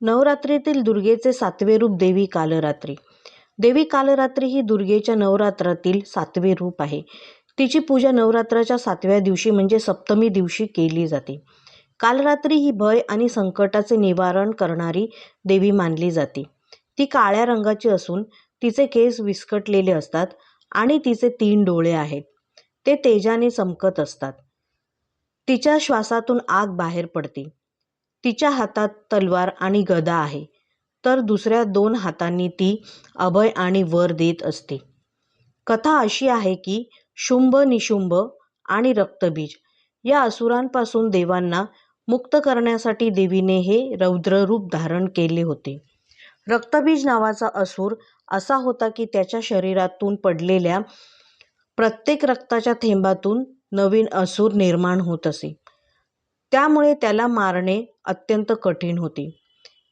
नवरात्रीतील दुर्गेचे 7वे रूप देवी कालरात्री. देवी कालरात्री ही दुर्गेच्या नवरात्रातील 7वे रूप आहे. तिची पूजा नवरात्राच्या 7व्या दिवशी म्हणजे सप्तमी दिवशी केली जाते. कालरात्री ही भय आणि संकटाचे निवारण करणारी देवी मानली जाते. ती काळ्या रंगाची असून तिचे केस विस्कटलेले असतात आणि तिचे 3 डोळे आहेत. ते तेजाने चमकत असतात. तिच्या श्वासातून आग बाहेर पडते. तिच्या हातात तलवार आणि गदा आहे, तर दुसऱ्या 2 हातांनी ती अभय आणि वर देत असते. कथा अशी आहे की शुंभ, निशुंभ आणि रक्तबीज या असुरांपासून देवांना मुक्त करण्यासाठी देवीने हे रौद्र रूप धारण केले होते. रक्तबीज नावाचा असुर असा होता की त्याच्या शरीरातून पडलेल्या प्रत्येक रक्ताच्या थेंबातून नवीन असुर निर्माण होत असे. त्यामुळे त्याला मारणे अत्यंत कठीण होते.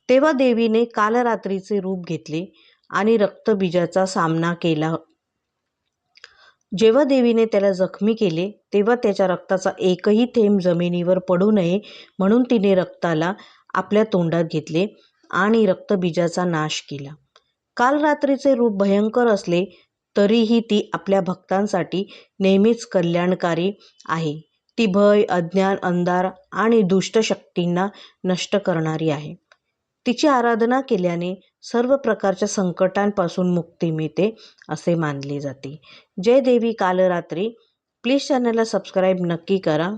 तेव्हा देवीने कालरात्रीचे रूप घेतले आणि रक्तबीजाचा सामना केला. जेव्हा देवीने त्याला जखमी केले तेव्हा त्याच्या रक्ताचा एकही थेंब जमिनीवर पडू नये म्हणून तिने रक्ताला आपल्या तोंडात घेतले आणि रक्तबीजाचा नाश केला. कालरात्रीचे रूप भयंकर असले तरीही ती आपल्या भक्तांसाठी नेहमीच कल्याणकारी आहे. ती भय, अज्ञान, अंधार आणि दुष्ट शक्तींना नष्ट करणारी आहे. तिची आराधना केल्याने सर्व प्रकारच्या संकटांपासून मुक्ती मिळते असे मानले जाते. जय देवी कालरात्री. प्लीज चॅनलला सबस्क्राईब नक्की करा.